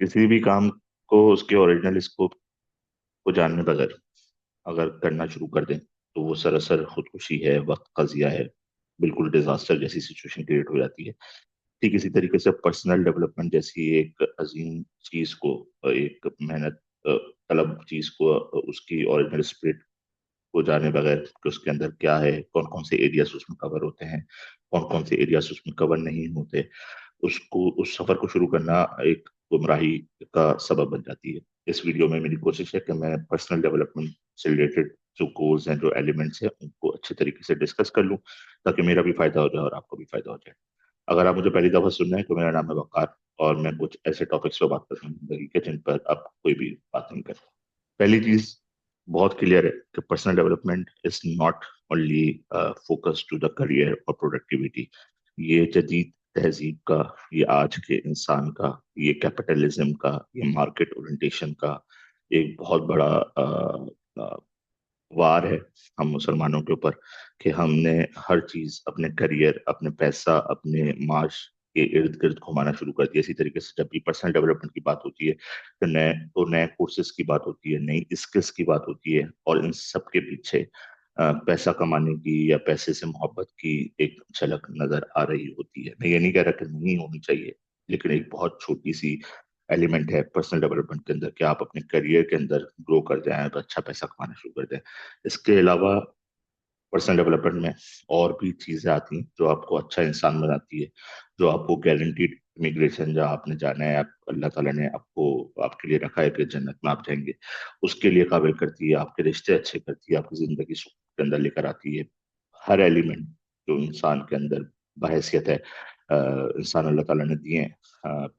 किसी भी काम को उसके ओरिजिनल स्कोप को जानने बगैर अगर करना शुरू कर दें तो वो सरासर खुदकुशी है, वक्त का जिया है, बिल्कुल डिजास्टर जैसी सिचुएशन क्रिएट हो जाती है। ठीक इसी तरीके से पर्सनल डेवलपमेंट जैसी एक अजीम चीज को, एक मेहनत तलब चीज को, उसकी ओरिजिनल स्पिरिट को जाने बगैर कि उसके अंदर क्या है, कौन कौन से एरियाज उसमें कवर होते हैं, कौन कौन से एरियाज उसमें कवर नहीं होते, उसको उस सफर को शुरू करना एक गुमराही का सबब बन जाती है। इस वीडियो में मेरी कोशिश है कि मैं पर्सनल डेवलपमेंट से रिलेटेड जो गोल्स हैं, जो एलिमेंट्स हैं, उनको अच्छे तरीके से डिस्कस कर लूं ताकि मेरा भी फायदा हो जाए और आपको भी फायदा हो जाए। अगर आप मुझे पहली दफा सुन रहे हैं तो मेरा नाम है वकार, और मैं कुछ ऐसे टॉपिक्स पर बात करता हूँ जिंदगी के जिन पर आप कोई भी बात नहीं करते। पहली चीज बहुत क्लियर है कि personal development is not only focus to the career और प्रोडक्टिविटी। ये जदीद तहजीब का, ये आज के इंसान का, ये कैपिटलिज्म का, ये मार्केट ओरिएंटेशन का एक बहुत बड़ा वार है हम मुसलमानों के ऊपर, कि हमने हर चीज अपने करियर, अपने पैसा, अपने माश के इर्द गिर्द घुमाना शुरू कर दिया। इसी तरीके से जब भी पर्सनल डेवलपमेंट की बात होती है तो नए कोर्सेज की बात होती है, नई स्किल्स की बात होती है, और इन सब के पीछे पैसा कमाने की या पैसे से मोहब्बत की एक झलक नजर आ रही होती है। मैं ये नहीं कह रहा कि नहीं होनी चाहिए, लेकिन एक बहुत छोटी सी एलिमेंट है पर्सनल डेवलपमेंट के अंदर कि आप अपने करियर के अंदर ग्रो कर जाएं, तो अच्छा पैसा कमाना शुरू कर दें। इसके अलावा पर्सनल डेवलपमेंट में और भी चीजें आती हैं जो आपको अच्छा इंसान बनाती है, जो आपको गारंटीड इमिग्रेशन जहाँ आपने जाना है, आप अल्लाह ताला ने आपको आपके लिए रखा है कि जन्नत में आप जाएंगे, उसके लिए काबिल करती है, आपके रिश्ते अच्छे करती है, आपकी जिंदगी सुख के अंदर लेकर आती है। हर एलिमेंट जो इंसान के अंदर बहैसियत है, इंसान अल्लाह ताला ने दिए हैं,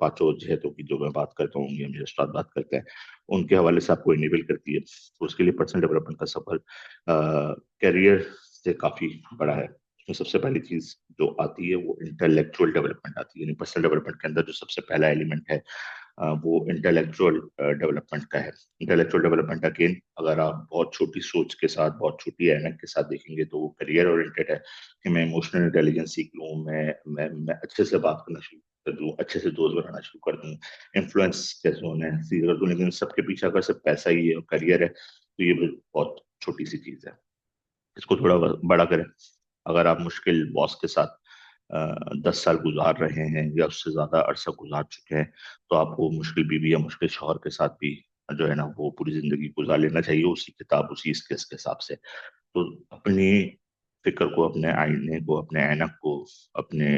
पांचों जहतों की जो मैं बात करता हूँ, ये मेरे उस्ताद बात करते हैं, उनके हवाले से आपको इनेबल करती है। तो उसके लिए पर्सनल डेवलपमेंट का सफर करियर से काफी बड़ा है। उसमें सबसे पहली चीज जो आती है वो इंटेलेक्चुअल डेवलपमेंट आती है। यानी पर्सनल डेवलपमेंट के अंदर जो सबसे पहला एलिमेंट है वो इंटेलेक्चुअल डेवलपमेंट का है। इंटेलेक्चुअल डेवलपमेंट अगेन, अगर आप बहुत छोटी सोच के साथ, बहुत छोटी ऐनक के साथ देखेंगे तो वो करियर ओरिएंटेड है कि मैं इमोशनल इंटेलिजेंस सीख लूँ, मैं अच्छे से बात करना शुरू कर दूँ, अच्छे से दोस्त बनाना शुरू कर दूँ, इन्फ्लुएंस कैसे होना है सीख कर दूँ। लेकिन सबके पीछे अगर सिर्फ पैसा ही है और करियर है तो ये बहुत छोटी सी चीज है। इसको थोड़ा बड़ा करें। अगर आप मुश्किल बॉस के साथ 10 साल गुजार रहे हैं या उससे ज्यादा अरसा गुजार चुके हैं, तो आपको मुश्किल बीवी या मुश्किल शौहर के साथ भी जो है ना वो पूरी जिंदगी गुजार लेना चाहिए, उसी किताब उसी स्केस के हिसाब से। तो अपनी फिक्र को, अपने आईने को, अपने ऐनक को, अपने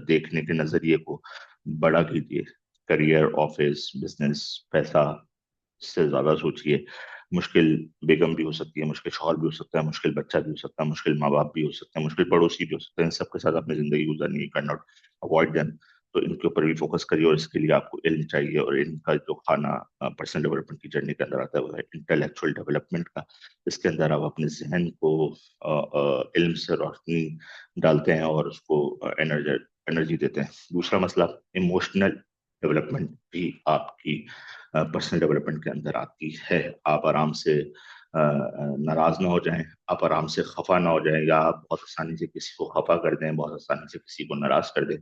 देखने के नजरिए को बड़ा कीजिए। करियर, ऑफिस, बिजनेस, पैसा से ज्यादा सोचिए। मुश्किल बेगम भी हो सकती है, मुश्किल शौहर भी हो सकता है, मुश्किल बच्चा भी हो सकता है, मुश्किल माँ बाप भी हो सकते हैं, मुश्किल पड़ोसी भी हो सकते हैं। इन सबके साथ अपनी जिंदगी गुजारनी है, कैन नॉट अवॉइड देम। तो इनके ऊपर भी फोकस करिए, और इसके लिए आपको इल्म चाहिए। और इनका जो खाना पर्सनल डेवलपमेंट की जर्नी के अंदर आता है वो है इंटेलेक्चुअल डेवलपमेंट का। इसके अंदर आप अपने जहन को इल्म से रोशनी डालते हैं और उसको एनर्जी एनर्जी देते हैं। दूसरा मसला, इमोशनल डेवलपमेंट भी आपकी पर्सनल डेवलपमेंट के अंदर आती है। आप आराम से नाराज ना हो जाएं, आप आराम से खफा ना हो जाएं, या आप बहुत आसानी से किसी को खफा कर दें, बहुत आसानी से किसी को नाराज कर दें,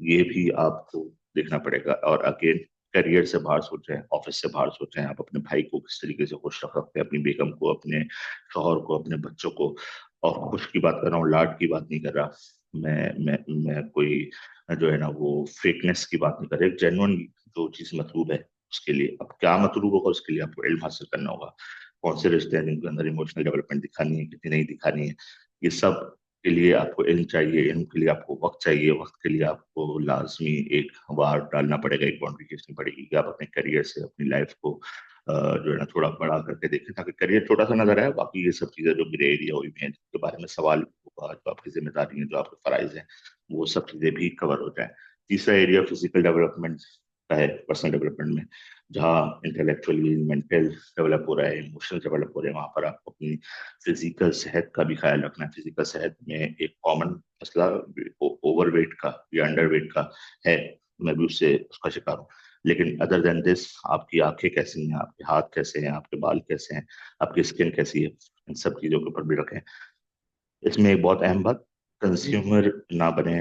ये भी आपको देखना पड़ेगा। और अगेन, करियर से बाहर सोचें, ऑफिस से बाहर सोचें, आप अपने भाई को किस तरीके से खुश रख सकते हैं, अपनी बेगम को, अपने शौहर को, अपने बच्चों को। और खुश की बात कर रहा हूँ, लाड की बात नहीं कर रहा। मैं कोई जो है ना वो फेकनेस की बात नहीं कर रहा, एक जेन्युइन जो चीज मतलूब है उसके लिए। अब क्या मतलूब होगा, उसके लिए आपको इल्म हासिल करना होगा। कौन से रिश्ते हैं जिनके अंदर इमोशनल डेवलपमेंट दिखानी है, कितनी नहीं दिखानी है, ये सब के लिए आपको इल्म चाहिए। इल्म के लिए आपको वक्त चाहिए। वक्त के लिए आपको लाजमी एक वार डालना पड़ेगा, एक बाउंड्री खींचनी पड़ेगी कि आप अपने करियर से अपनी लाइफ को जो है ना थोड़ा बड़ा करके देखें, ताकि करियर छोटा सा नजर आए, बाकी ये सब चीजें जो ग्रे एरिया हुई हैं जिनके बारे में सवाल होगा, जो आपकी जिम्मेदारी है, जो आपके फराइज हैं, वो सब चीजें भी कवर हो जाए। तीसरा एरिया फिजिकल डेवलपमेंट का है पर्सनल डेवलपमेंट में, जहाँ इंटेलेक्चुअली मेंटल डेवलप हो रहा है, इमोशनल डेवलप हो रहे हैं, वहां पर आपको अपनी फिजिकल सेहत का भी ख्याल रखना है। फिजिकल सेहत में एक कॉमन मसला ओवर वेट का या अंडर वेट का है, मैं भी उससे उसका शिकार हूँ। लेकिन अदर देन दिस, आपकी आंखें कैसी हैं, आपके हाथ कैसे हैं, आपके बाल कैसे हैं, आपकी स्किन कैसी है, इन सब चीजों के ऊपर भी रखें। इसमें एक बहुत अहम बात, कंज्यूमर ना बने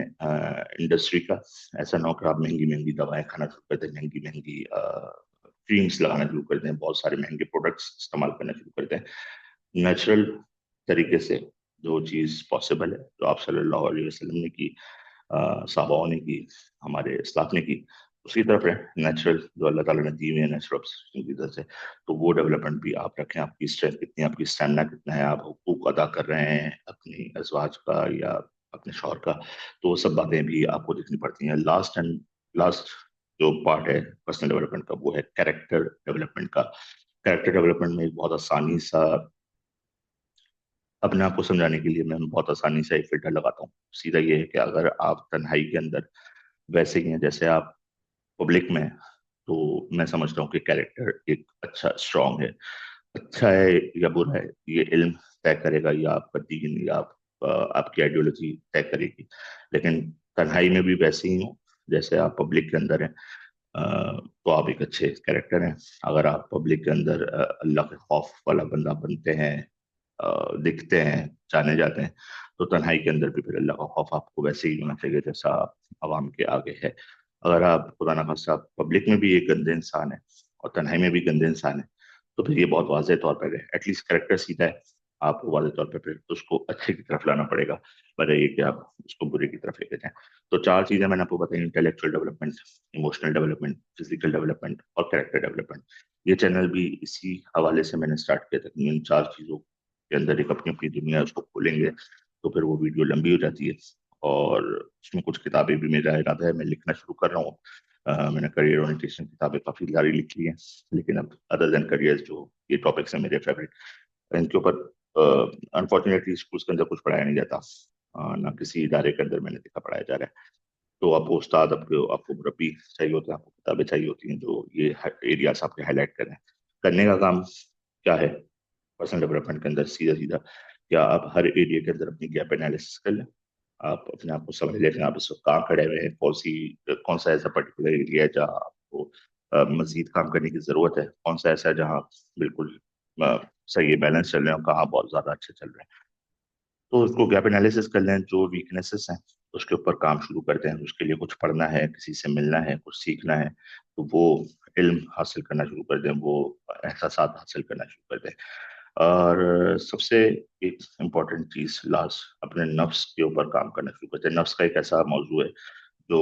इंडस्ट्री का। ऐसा ना हो कि आप महंगी महंगी दवाएं खाना शुरू कर दें, महंगी महंगी क्रीम्स लगाना शुरू कर दें, बहुत सारे महंगे प्रोडक्ट्स इस्तेमाल करना शुरू कर दें। नेचुरल तरीके से जो चीज़ पॉसिबल है, जो आप सल्लल्लाहु अलैहि वसल्लम ने की, सहाबाओं ने की, हमारे इस्लाफ ने की, उसकी तरफ है। नेचुरल जो अल्लाह ताला ने दी हुई है नेचुरल की तरफ से, तो वो डेवलपमेंट भी आप रखें। आपकी स्ट्रेंथ कितनी है, आपकी स्टेमिना कितना है, आप हुकूक अदा कर रहे हैं अपनी अजवाज का या अपने शौहर का, तो वो सब बातें भी आपको देखनी पड़ती हैं। लास्ट जो पार्ट है पर्सनल डेवलपमेंट का, वो है कैरेक्टर डेवलपमेंट का। कैरेक्टर डेवलपमेंट में एक बहुत आसानी सा, अपने आप को समझाने के लिए मैं बहुत आसानी से एक फिल्टर लगाता हूँ। सीधा ये है कि अगर आप तन्हाई के अंदर वैसे ही हैं जैसे आप पब्लिक में हैं, तो मैं समझता हूँ कि कैरेक्टर एक अच्छा स्ट्रांग है। अच्छा है या बुरा है, ये इल्म तय करेगा, या आपका दीन, या आपकी आइडियोलॉजी तय करेगी। लेकिन तन्हाई में भी वैसे ही हो जैसे आप पब्लिक के अंदर हैं, तो आप एक अच्छे कैरेक्टर हैं। अगर आप पब्लिक के अंदर अल्लाह के खौफ वाला बंदा बनते हैं, दिखते हैं, जाने जाते हैं, तो तन्हाई के अंदर भी फिर अल्लाह का खौफ आपको वैसे ही होना चाहिए जैसा आप आवाम के आगे है। अगर आप खुदा ना खास्ता आप पब्लिक में भी एक गंदे इंसान है और तन्हाई में भी गंदे इंसान है, तो फिर ये बहुत वाज़ेह तौर पर है। एटलीस्ट कैरेक्टर सीधा है, आपको वाज़ेह तौर पर फिर उसको अच्छे की तरफ लाना पड़ेगा, पर ये कि आप उसको बुरे की तरफ लेके जाएं। तो चार चीजें मैंने आपको बताई: intellectual development, emotional development, physical development और कैरेक्टर डेवलपमेंट। ये चैनल भी इसी हवाले से मैंने स्टार्ट किया था कि इन चार चीजों के अंदर एक अपनी अपनी दुनिया है, उसको खोलेंगे तो फिर वो वीडियो लंबी हो जाती है। और उसमें कुछ किताबें भी, मेरा इरादा है मैं लिखना शुरू कर रहा हूँ। मैंने करियर ओरिएंटेशन किताबें काफी सारी लिखी हैं, लेकिन अब अदर देन करियर जो ये टॉपिक्स हैं मेरे फेवरेट, इनके ऊपर अनफॉर्चुनेटली स्कूल्स के अंदर कुछ पढ़ाया नहीं जाता। ना किसी इदारे के अंदर मैंने देखा पढ़ाया जा रहा है। तो आपको उस्ताद, आपको आपको मुरब्बी चाहिए होते हैं, आपको किताबें चाहिए होती हैं जो ये एरियाज आपके हाईलाइट करें। करने का काम क्या है पर्सनल डेवलपमेंट के अंदर? सीधा सीधा, क्या आप हर एरिया के अंदर अपनी गैप एनालिसिस कर लें, आप अपने आप को समझ लें कि आप इस वक्त कहाँ खड़े हुए हैं, कौन सा ऐसा पर्टिकुलर एरिया है जहाँ आपको मजीद काम करने की जरूरत है, कौन सा ऐसा है जहाँ आप बिल्कुल सही बैलेंस चल रहे हैं, और कहाँ बहुत ज्यादा अच्छे चल रहे हैं। तो उसको गैप एनालिसिस कर लें, जो वीकनेसेस हैं उसके ऊपर काम शुरू करते हैं। उसके लिए कुछ पढ़ना है, किसी से मिलना है, कुछ सीखना है, तो वो इल्म हासिल करना शुरू कर दें, वो एहसासात हासिल करना शुरू कर दें। और सबसे एक इम्पॉर्टेंट चीज़ लास्ट, अपने नफ्स के ऊपर काम करना शुरू करते हैं। नफ्स का एक ऐसा मौजू है जो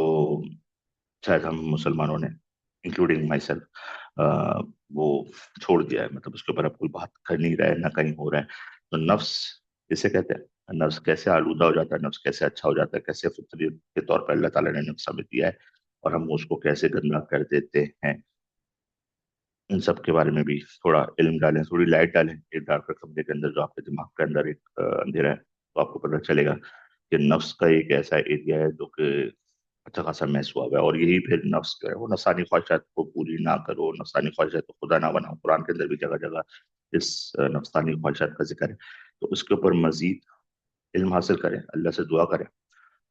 शायद हम मुसलमानों ने, इंक्लूडिंग माई सेल्फ, वो छोड़ दिया है। मतलब उसके ऊपर अब कोई बात कर नहीं रहा है, ना कहीं हो रहा है। तो नफ्स किसे कहते हैं, नफ्स कैसे आलूदा हो जाता है, नफ्स कैसे अच्छा हो जाता है, कैसे फितरत के तौर पर अल्लाह ताला ने नफ्स हमें दिया है, और हम उसको कैसे गंदा कर देते हैं, इन सब के बारे में भी थोड़ा इल्म डालें, थोड़ी लाइट डालें एक डार्क कमरे के अंदर, जो आपके दिमाग के अंदर एक अंधेरा है, तो आपको पता चलेगा कि नफ्स का एक ऐसा एरिया है जो कि अच्छा खासा महसूस हुआ है। और यही फिर नफ्स जो है वो नफसानी ख्वाहिशात को पूरी ना करो, नफसानी ख्वाहिशात को खुदा ना बनाओ। कुरान के अंदर भी जगह जगह इस नफसानी ख्वाहिशात का जिक्र है। तो उसके ऊपर मजीद इल्म हासिल करें, अल्लाह से दुआ करें,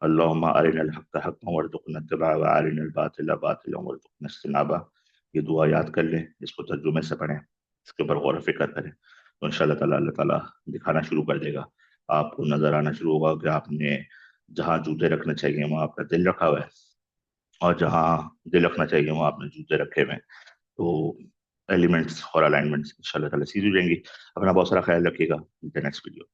अल्लाहुम्मा अरिनल हक्का हक्कन वरज़ुक़ना इत्तिबाअ व अरिनल बातिला बातिलन वरज़ुक़ना इज्तिनाबा। ये दुआ याद कर लें, इसको तर्जुमे से पढ़ें, इसके ऊपर गौर व फिक्र करें, तो इंशाअल्लाह ताला अल्लाह ताला दिखाना शुरू कर देगा। आपको नजर आना शुरू होगा कि आपने जहाँ जूते रखने चाहिए वहाँ आपका दिल रखा हुआ है, और जहाँ दिल रखना चाहिए वहाँ आपने जूते रखे हुए हैं। तो एलिमेंट्स और अलाइनमेंट्स इंशाल्लाह ताला सीधी हो जाएंगी। अपना बहुत सारा ख्याल रखिएगा। Next video.